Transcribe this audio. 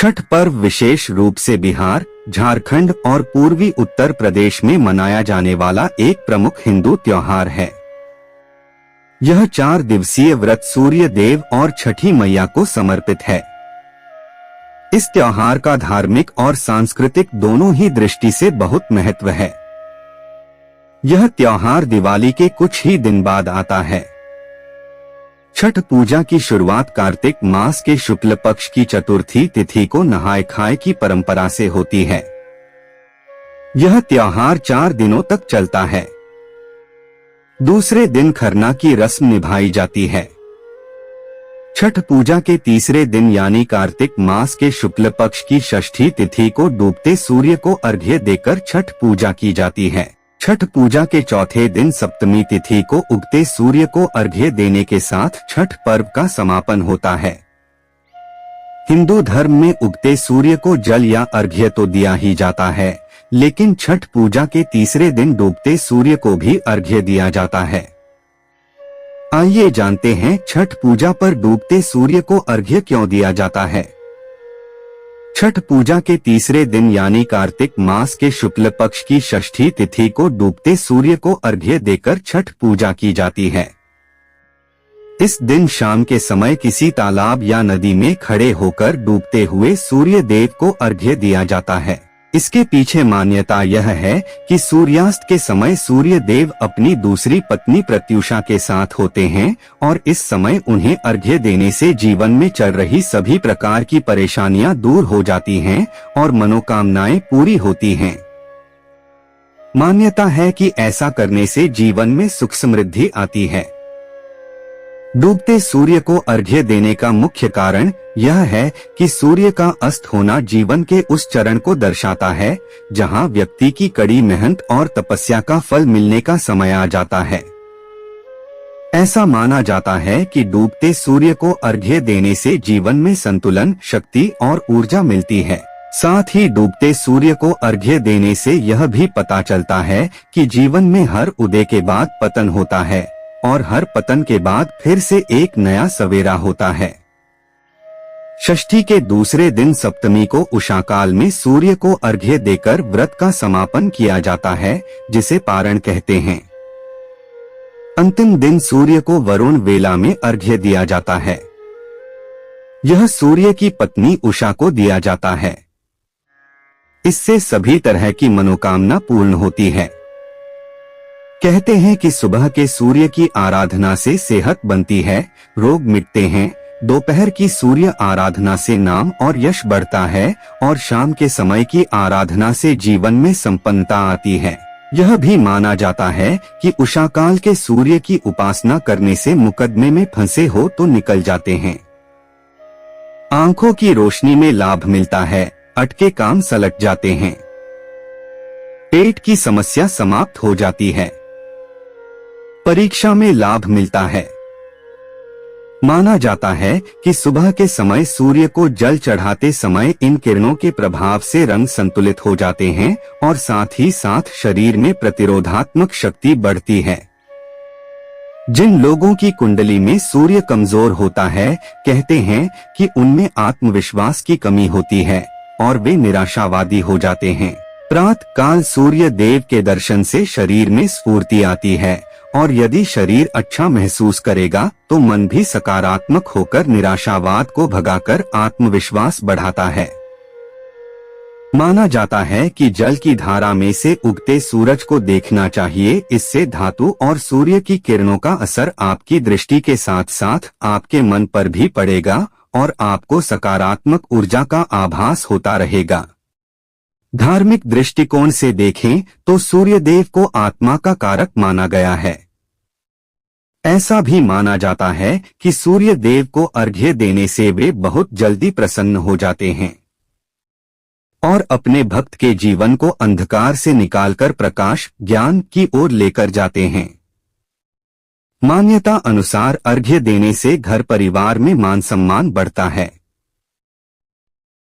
छठ पर्व विशेष रूप से बिहार, झारखंड और पूर्वी उत्तर प्रदेश में मनाया जाने वाला एक प्रमुख हिंदू त्योहार है। यह 4 दिवसीय व्रत सूर्य देव और छठी मैया को समर्पित है। इस त्योहार का धार्मिक और सांस्कृतिक दोनों ही दृष्टि से बहुत महत्व है। यह त्योहार दिवाली के कुछ ही दिन बाद आता है। छठ पूजा की शुरुआत कार्तिक मास के शुक्ल पक्ष की चतुर्थी तिथि को नहाय खाए की परंपरा से होती है। यह त्योहार 4 दिनों तक चलता है। दूसरे दिन खरना की रस्म निभाई जाती है। छठ पूजा के तीसरे दिन यानी कार्तिक मास के शुक्ल पक्ष की षष्ठी तिथि को डूबते सूर्य को अर्घ्य देकर छठ पूजा की जाती है। छठ पूजा के चौथे दिन सप्तमी तिथि को उगते सूर्य को अर्घ्य देने के साथ छठ पर्व का समापन होता है। हिंदू धर्म में उगते सूर्य को जल या अर्घ्य तो दिया ही जाता है, लेकिन छठ पूजा के तीसरे दिन डूबते सूर्य को भी अर्घ्य दिया जाता है। आइए जानते हैं छठ पूजा पर डूबते सूर्य को अर्घ्य क्यों दिया जाता है। छठ पूजा के तीसरे दिन यानी कार्तिक मास के शुक्ल पक्ष की षष्ठी तिथि को डूबते सूर्य को अर्घ्य देकर छठ पूजा की जाती है। इस दिन शाम के समय किसी तालाब या नदी में खड़े होकर डूबते हुए सूर्य देव को अर्घ्य दिया जाता है। इसके पीछे मान्यता यह है कि सूर्यास्त के समय सूर्य देव अपनी दूसरी पत्नी प्रत्युषा के साथ होते हैं और इस समय उन्हें अर्घ्य देने से जीवन में चल रही सभी प्रकार की परेशानियां दूर हो जाती हैं और मनोकामनाएं पूरी होती हैं। मान्यता है कि ऐसा करने से जीवन में सुख समृद्धि आती है। डूबते सूर्य को अर्घ्य देने का मुख्य कारण यह है कि सूर्य का अस्त होना जीवन के उस चरण को दर्शाता है जहां व्यक्ति की कड़ी मेहनत और तपस्या का फल मिलने का समय आ जाता है। ऐसा माना जाता है कि डूबते सूर्य को अर्घ्य देने से जीवन में संतुलन, शक्ति और ऊर्जा मिलती है। साथ ही डूबते सूर्य को अर्घ्य देने से यह भी पता चलता है कि जीवन में हर उदय के बाद पतन होता है और हर पतन के बाद फिर से एक नया सवेरा होता है। षष्ठी के दूसरे दिन सप्तमी को उषाकाल में सूर्य को अर्घ्य देकर व्रत का समापन किया जाता है, जिसे पारण कहते हैं। अंतिम दिन सूर्य को वरुण वेला में अर्घ्य दिया जाता है। यह सूर्य की पत्नी उषा को दिया जाता है। इससे सभी तरह की मनोकामना पूर्ण होती है। कहते हैं कि सुबह के सूर्य की आराधना से सेहत बनती है, रोग मिटते हैं। दोपहर की सूर्य आराधना से नाम और यश बढ़ता है और शाम के समय की आराधना से जीवन में संपन्नता आती है। यह भी माना जाता है कि उषाकाल के सूर्य की उपासना करने से मुकदमे में फंसे हो तो निकल जाते हैं। आंखों की रोशनी में लाभ मिलता है, अटके काम सलट जाते हैं। पेट की समस्या समाप्त हो जाती है। परीक्षा में लाभ मिलता है। माना जाता है कि सुबह के समय सूर्य को जल चढ़ाते समय इन किरणों के प्रभाव से रंग संतुलित हो जाते हैं और साथ ही साथ शरीर में प्रतिरोधात्मक शक्ति बढ़ती है। जिन लोगों की कुंडली में सूर्य कमजोर होता है, कहते हैं कि उनमें आत्मविश्वास की कमी होती है और वे निराशावादी हो जाते हैं। प्रातः काल सूर्य देव के दर्शन से शरीर में स्फूर्ति आती है और यदि शरीर अच्छा महसूस करेगा तो मन भी सकारात्मक होकर निराशावाद को भगाकर आत्मविश्वास बढ़ाता है। माना जाता है कि जल की धारा में से उगते सूरज को देखना चाहिए। इससे धातु और सूर्य की किरणों का असर आपकी दृष्टि के साथ साथ आपके मन पर भी पड़ेगा और आपको सकारात्मक ऊर्जा का आभास होता रहेगा। धार्मिक दृष्टिकोण से देखें तो सूर्यदेव को आत्मा का कारक माना गया है। ऐसा भी माना जाता है कि सूर्य देव को अर्घ्य देने से वे बहुत जल्दी प्रसन्न हो जाते हैं और अपने भक्त के जीवन को अंधकार से निकालकर प्रकाश, ज्ञान की ओर लेकर जाते हैं। मान्यता अनुसार अर्घ्य देने से घर परिवार में मान सम्मान बढ़ता है।